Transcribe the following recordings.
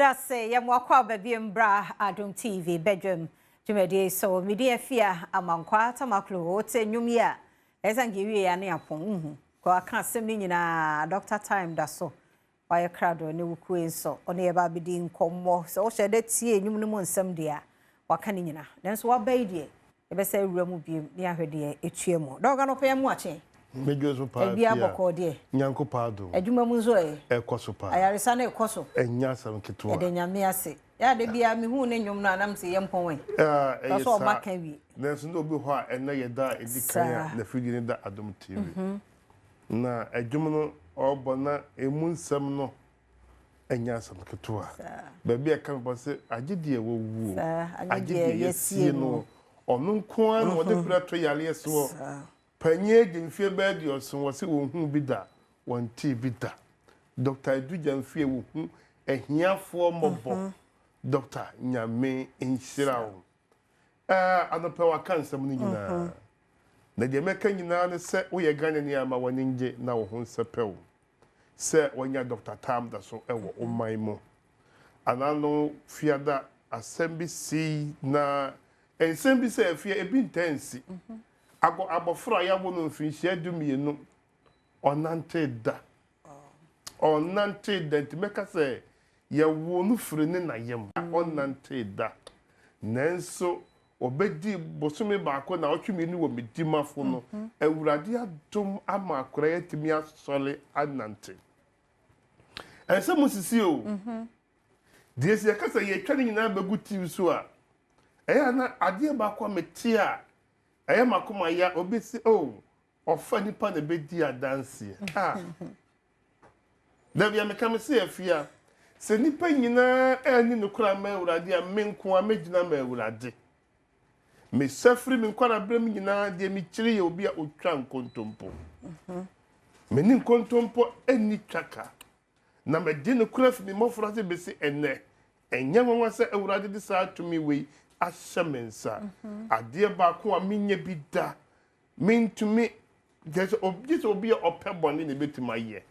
That's say yamwakwa babiem bra Adom TV bedroom jumedi so media fear amankwa tamaklo wote nyumia eza ngiwi ya ne apon ko aka asem ni nyina doctor time da so waye krado ne wuku enso one ye ba bidi nkommo so wo hede tie nyum no mu nsem dia waka ni nyina nanso wa baidie e be say wura mu biem ne ahwede etue mu doga no pem mu ache Mejoso pa bia boko de nyanko pa do adwuma mu zo ekoso pa ayaresa na ekoso enya sam keto de nyame ase ya de bia me hu ne nyum no anam se yempon wen so maka wi nanso no obi ho a ena yeda edikan na fidi ne da Adom TV na adwuma no obona emunsam no enya sam keto a ba bia kan bo se agide wowu agide yesie no onu nko an wo de brato yale so panye jemfie bedi osun wo se wo hu bi da won ti bi da Dr. Edu jemfie wo hu ehiafo mobo Dr. Nyame Inshirawo anope wa kansam ni nyina na de meka nyina ne se wo ye gane ni ama woni nje na wo hu sepew se wonya Dr. Tam da so ewo oman mu anano fiada asembi si na ensembi se afia ebi intensi abofra ya bo no mfinhia dumienu onante da onante da ntimeka se ya wo no firi ne na yem onante da nanso obedi bosome baako na otwemienu wo medimafo no awurade adom ama akora yatimi asole anante ense musisi o diesi yakasa ye twani nyina beguti so a eya na ade baako metia eye makoma ya obesi ofa nipa na bedi adanse da bia meka me se afia se nipa nyina ani no kura ma awurade a menko a megina ma awurade me safri me kwara brem nyina de me kire ye obi a otwa nkontompo me ni nkontompo ani twaka na me de no kura fi me mofra se besi enne enya nwa se awurade de sa atumi wei ashemensa ade ba ko a menye bi da mentumi there's obi opebone ne betima ye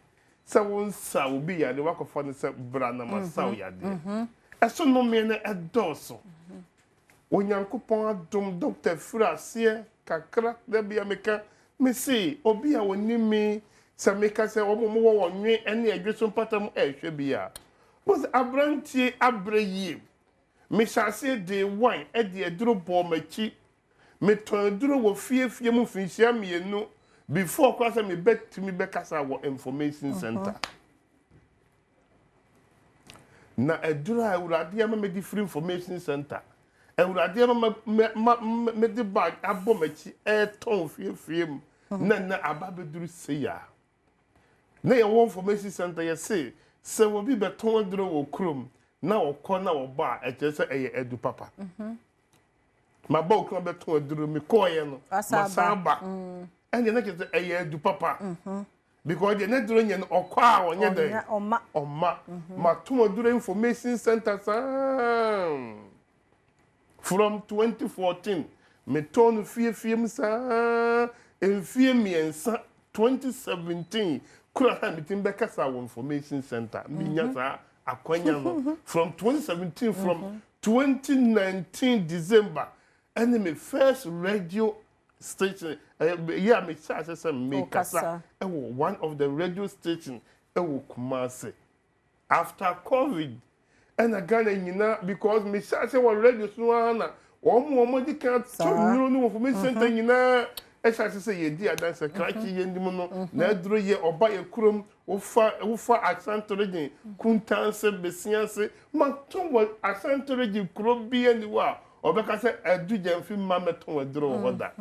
se won sa obi ya de wakofa ne se bra na masaw ya de eso no me na edoso onyankopon adom Dr. Frasie kakra da bia meka me se obi a woni me se meka se wo mo wo nwe ene adweso patam ehwe bia was abrantie abrayi me shase de wine e de aduro bo machi me ton aduro wo fiefie mu finhia mienu before kwasa me betimi bekasa wo information center na aduro awurade ama me di free information center awurade ama me di bag abo machi e ton fiefie mu na ababeduru seya na ye wo information center ye se wo bi beton aduro wo krom na okona oba echese eye edu papa ma ba okona beton aduro mi koye no masaba ene na kete eye edu papa because the net duro nyen okwa a onye de oma ma to aduro information center from 2014 me ton fie msa enfie miensa 2017 kura ha mitin be kasa wo information center mi nya sa akwanya no from 2017 from 2019 December and my first radio station yeah me say me kasa one of the radio station Kumasi after COVID and again nyina because me say one radio so na omo di kan to no information center nyina say ye di adanse krachi ye ndim no na aduro ye oba ye kurom ufa asantoregi kuntanse besianse maton wa asantoregi kurobi ani wa obeka se adu jamfi mameton aduro hoda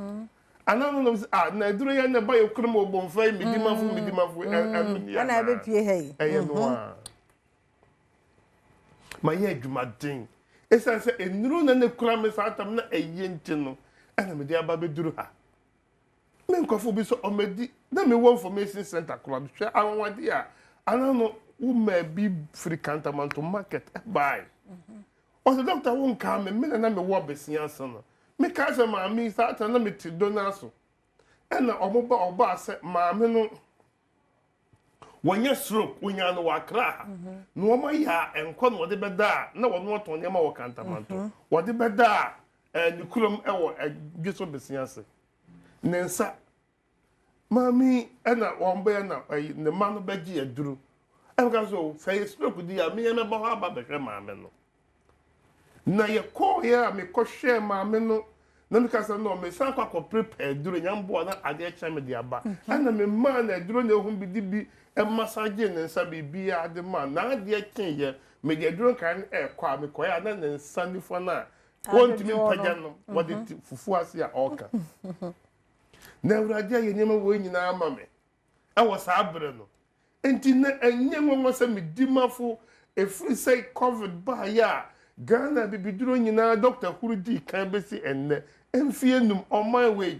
anano no na aduro ya na ba ye kurom obonfa medimafo ana be pie hey no ma ye adwumaden esanse enuro na ne kurame sa atam na eyenti no ana me dia ba beduru ha men kwafo bi so omedi na me wo information center club hwe awawade a anano wo ma bi free cantamanto market buy o so doctor won ka me na me wo besianso no me ka se ma mi sa ata na me ti donaso na omoba oba se ma me no wonya stroke wonya no wakra no ma ya enko no de beda na wo no to nyama wo kantamanto wo de beda ni kurom ewo adweso besiase nensa mami ena wombe na ne ma no beji aduru eka so say stroke di ya me me ba ha ba behwe maame no na ye ko ya me ko hwe maame no na me kasa no me san kwa prepare aduru nyambo na ade cha me di aba ana me ma na aduru na ehun bi di massage nensa bibia ade ma na ade kenye me de aduru kan kwa me ko ya na nensa nifo na wontimi mpaja no wode fufu ase a oka na awurade aye nyema wo nyina ama me awo saa bre no enti na enye nwo se Medimafo efri say covid ba ya Ghana bibiduro nyina Dr. Hurudi kan besi enne emfie num on my way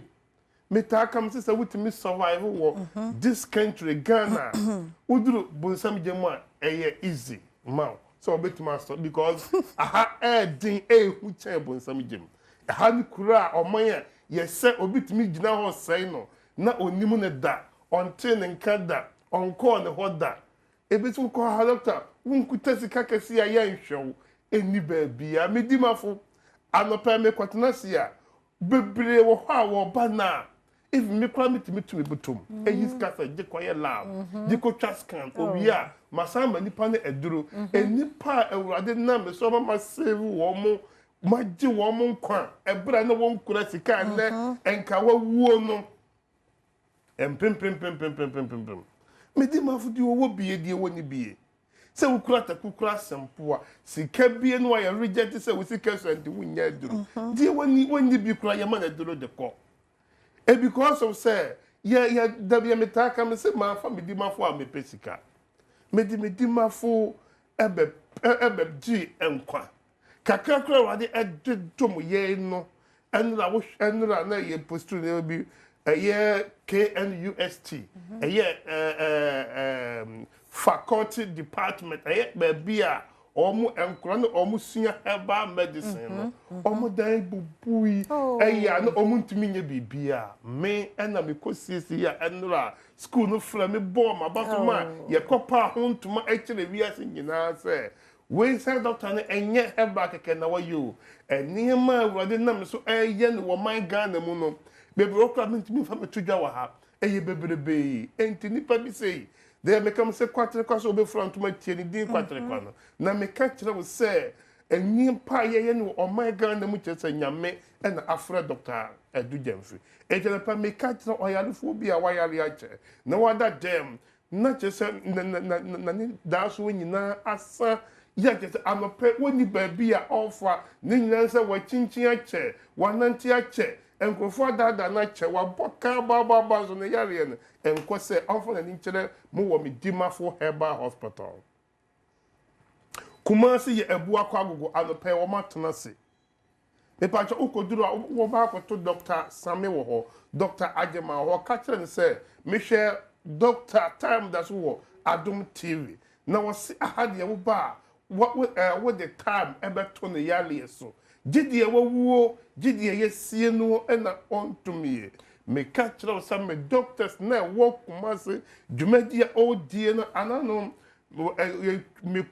metaka se wutimi survive wo this country Ghana uduru bonsam jema eye easy ma so betuma so because aha din hu chen bonsam jem aha ni kura oman ye se obitimi gina ho sei no na onimu ne da onte ne nkada onko ne hoda ebetu ko ha doctor wunkuta sika kesi ya nhwew eni baabia Medimafo anopa me kwatenasia bebre wo ho a wo ba na if me kwa mitimi tumi butum eyis kasa je koye lab je ko twascan owia masamba nipa ne eduro enipa awurade na me so ma save wo mo maji wo mo nkwa ebra na wo nkura sika ne enka wawuo no empem Medimafo di wo bie die woni bie se wukura takukura sempoa sika bie no ya reject se wo sika so enti wunya eduro die woni bi kura ya ma na eduro de ko because of say ya dabia metaka me se ma fa Medimafo a mepesika Medimafo ebe gi enkwa kakrakra wade edom ye no enra na ye postu ne bi ye KNUST faculty department bia omu enkro na omu sua herbal medicine no omu dan bubui na omu ntimi nya bibia me na me kosisi ya enra school no fra me bom abatuma ye kopa ho ntuma ekire wiase nyina se we say doctor na enye herbal keke na wayo enima wode na me so eye no wo man Ghana mu no bebe okra ntimi fa me tudwa wa ha eye bebrebe enti nipa bi sei they me come say kwatre kwaso obe front ma tie ni din kwatre kwa no na me ka kire wo say enyi pa ye no o my Ghana mu kire nyame na afra doctor Edu Jemfi ejele pa me ka kire oyalefo bi a wayale ache na wada dem na kire na ni daso nyina asa ya kire anope woni ba bi a offer ni nyina say wa chinchin ache wananti ache enkrofo adada na che wa boka baba zo ne yare ne enko se onfo na nkere mo wo Medimafo Herbal Hospital Kumasi ye ebu akwa agogo anope wo matena se me pa cho ukoduru wo ba akoto Dr. Sami wo ho Dr. Ajema ho ka kire ne se me hwe Dr. Time that's wo Adom TV na wo se ahade wo ba what the time ebeto ne yale so gidie wawuo gidie yesie no na ontumie me ka kire some doctors na wo Kumasi dwumadi odie no anano me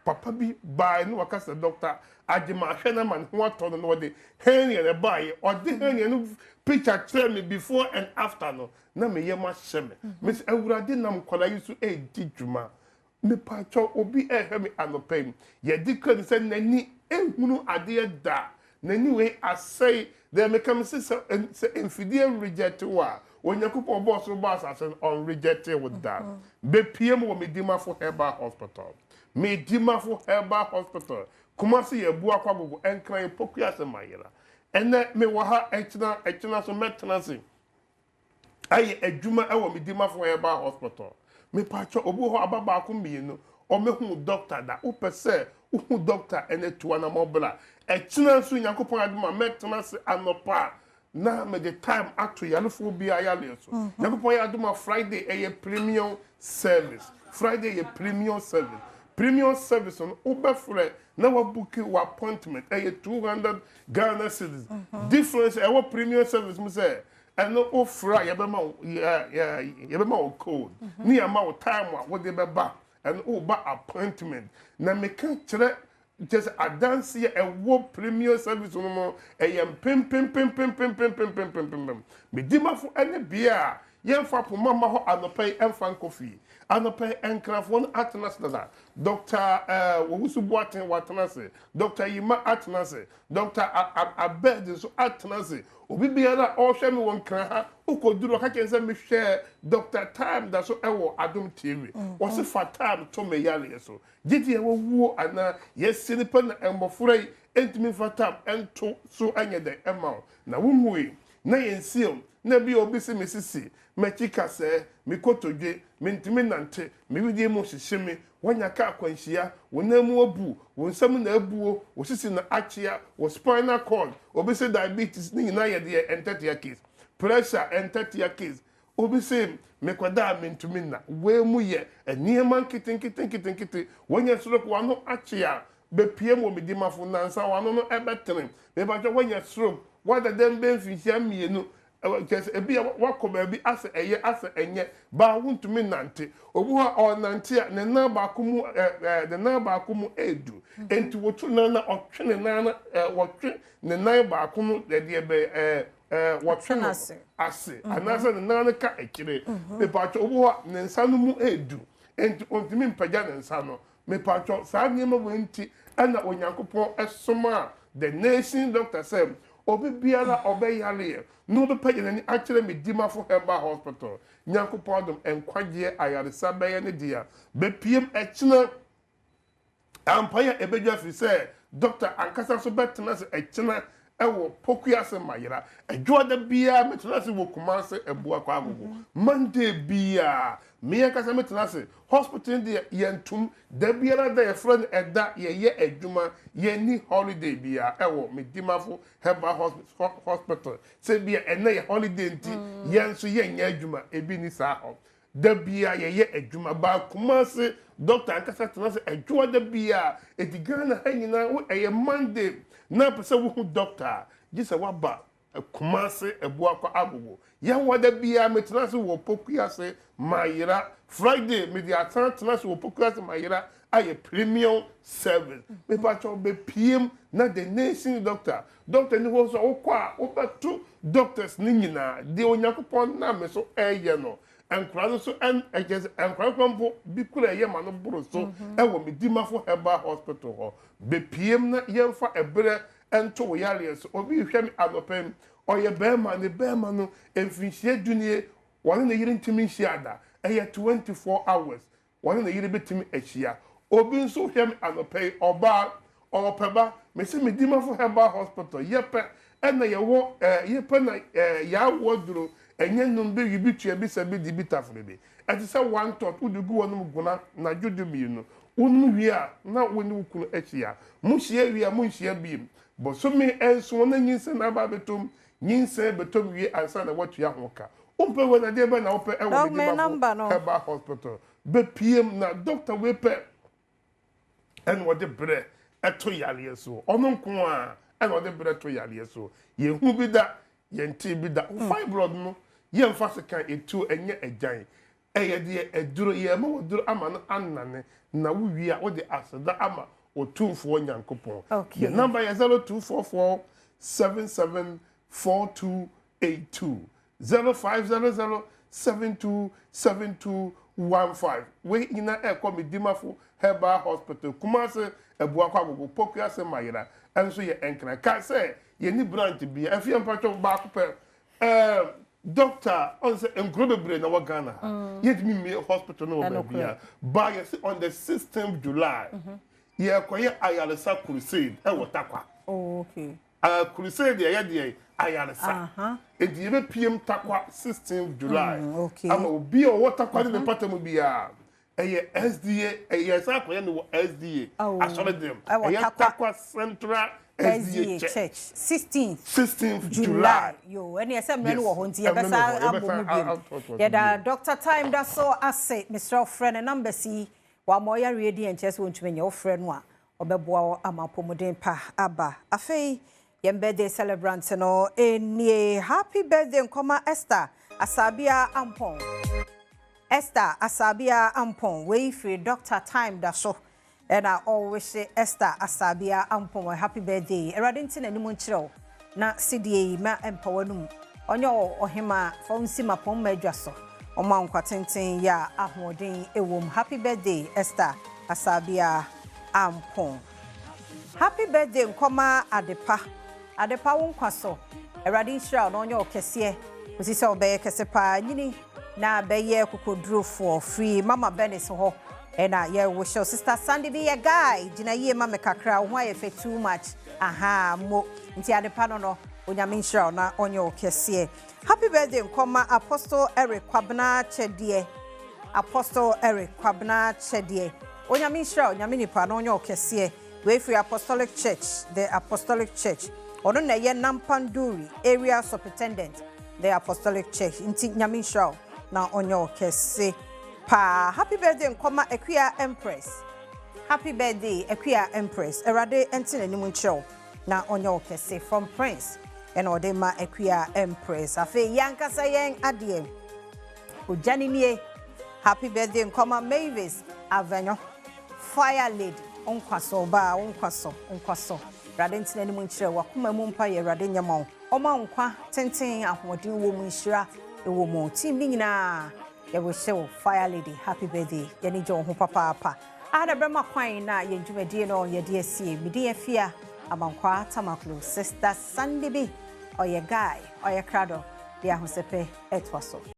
papa bi bai no wakasa doctor Adom ahwena man ho ato no de hen ne bai ode hen no picture tell me before and after no na me yema hyeme miss awurade nam kwala yisu di dwuma me pacho obi ehwe me anopem ye dikran se nani ehunu ade da nani we asay they me come say infidel reject wa onyakupo boss boss as on rejected with that be pm wo Medimafo Herbal Hospital Medimafo Herbal Hospital Kumasi ye bu akwa gogo enkran pokua se mayira ene me wo ha echina so metnase aye adwuma ewo Medimafo Herbal Hospital me pacho obu ho ababa akomienu o mehu doctor da upese uhu doctor ene tuwa na mobla echina so Yakopon aduma metnase anopa na me the time ato yalefo bi ayale so Yakopon aduma Friday eye premium service Friday ye premium service on obefre na wa book wa appointment eye 200 Ghana cedis difference e wa premium service mu say and no ofra yebema code ni ama time what they beba and ba appointment na me kan kire just a dance here a wo premium service no mo pim Medimafo ene bia yemfa poma ma ho anopai emfa coffee anopai enkrafo no atnas da Dr. Wowusu Boaten watnase Dr. Yima atnase Dr. Abed so atnase obi biara o hwe me won kran ha ukoduro ka kense me hwe Dr. Time da so ewo Adom TV wo se fa time to me yale so gidi e wo ana yesini pa na embofure entimi fa time ento so anye de ema na wumui na yensiom na bi obi se mesisi mechika se mikotodwe mentimi nante mewidie mo hyehyeme wanya ka akwanhia wonamu abu wonsam na abuo wosisi na achia wo spinal cord obi se diabetes ni na ye de entetia case pressure entetia case obi se mekwada mentimi na wemu ye eniema kitinkitinkitinkiti wanya soro ko ano achia bepie mo Medimafo nansa wano no ebetere me ba jo wanya soro wada dem be mfihia mienu just ebi wakoba bi ase eye ase enye ba wuntumi nante obu ha onante ne na ba kumu ne na ba kumu edu enti wotu na na otwe ne na wotwe ne na ba kumu de be wotwe ase anase ne na ka ekire me pacho obu ha ne nsa no mu edu enti ontumi mpaja ne nsa no me pacho sa niema wenti ana onyankopon esoma the nation doctor said obi biara obeyale no be pay ni actually Medimafo Herbal Hospital nyankopon Adom enkwagye ayaresa beye ne dia be piem echina ampaya ebedwa fi say doctor ankasa so betena se echina ewo pokuase mayira edwoda bia metena se wo kumase ebua kwa agogo Monday bia me kasa metena se hospital de yentum da biara da ye friend eda ye adwuma ye ni holiday bia ewo Medimafo Herbal Hospital se bia ene ye holiday nti yenso ye nya adwuma ebi ni sa ho da bia ye adwuma ba kumase doctor ankasa tena se edwoda bia edigana hanyina wo eye Monday na pese wo doctor gise waba kumase ebua kwa agogo ya wada bia metena se wo pokuase mayira Friday mediatan tena se wo pokuase mayira aye premium service me pacho be PM na the nation doctor ni wo so okwa obetu doctors ni nyina de Onyankopon na me so eye no enkra so en ejes enkra kwampo bi kura ye ma no boro so ewo Medimafo Herbal Hospital ho be PM na yemfa ebre ento yale so obi hwe mi adopem oye bema no emfinhie dunie wone na yire ntimi hia eye 24 hours wone na yire betimi ahia obi nso hwe mi adopem oba opeba mesi Medimafo Herbal Hospital yepe ena yewo yepe na ya woduro enye numbe yibitua bi sabi di bitafrebe ati se one tot udugu wonum guna na juduminu unu wia na woni ukunu ahia muhia wia munhia biem bo so me enso na nyinse na ba betom nyinse betom wie ansa na watu ya hoka umpe wona de ba na ope ewo Medimafo Herbal Hospital be PM na doctor we pe en wo de bre eto yale so ono nko a en wo de bre eto yale so ye hu bi da ye nti bi da fibroid no ye mfa se kan etu enye agyan eye de eduro ye ma woduro ama no annane na wo wi a wo de aseda ama otumfo Nyankopon your number is 0244 774282 0500 727215 we ina ekọ Medimafo Herbal Hospital kumase ebua kwa gogo pokuase mayira enso ye enkra ka se ye ni branch bia afia mpacho ba ko pe doctor on say enkrobebre na wagana yet me hospital no bia ba ye on the 16th July ye koye ayaresa crusade e wotakwa okay crusade ye de ayaresa edi ye be PM takwa 16th July ama obi o wotakwa de patam bia eye SDA eye sa koye no SDA asole dem eye takwa central SDA Church 16th July yo any assembly no ho nti ye besa abomu biem ye da Dr. Time da so ase Mr. Friend number C wa moya ready and chess won't menye wo frɛ no a obeboa amapomoden pa aba afei Yem birthday celebrant no enie happy birthday nkoma Esther Asabia Ampon. Esther Asabia Ampon we free Dr. Time da so. And I always say Esther Asabia Ampon happy birthday. Eradinti na nimu nchiro na CDA ma empowanum. Onyo ohima fonsi mapon medwaso. Oma nkwatenten ya ahoden ewom. Happy birthday Esther Asabia Ampon. Happy birthday nkoma Adepa. Adepa wonkwaso. Eradin shira no onyo kese. Osise obeye kese pa nyini na beye kokoduro for free mama Benis ho. Ena ye wish your sister Sandy be a guy. Dina ye mama kakra ho aye too much. Aha mo. Nti Adepa no onyame shira na onyo kese. Happy birthday nkoma Apostle Eric Kwabena Chedie. Apostle Eric Kwabena Chedie. Onyame shira onyame nipa no onyo kese. We free Apostolic Church, the Apostolic Church. Ono na ye Nampanduri area superintendent, the Apostolic Church. Inti nyame shira na onyo kese. Pa happy birthday nkoma Equia Empress. Happy birthday Equia Empress. Erade enti na nimu nchiro na onyo kese from Prince. Eno de ma Equia Empress. Afe yankasa yen adie. Ujani nie. Happy birthday nkoma Mavis Avenyo. Fire Lady. Onkwaso ba onkwaso. Rade ntina ni mu nchire wakoma mu mpa ye rade nyama. Oma nkwa tenten ahodi wo mu nshira ewo mu team ni nyina. Ye wo show Fire Lady happy birthday. Ye ni jo ho papa. Ada brema kwan na ye dwumadi no ye de asie. Midi afia amankwa tamaklo sister Sandy bi oye guy oye krado dia hosepe etwaso.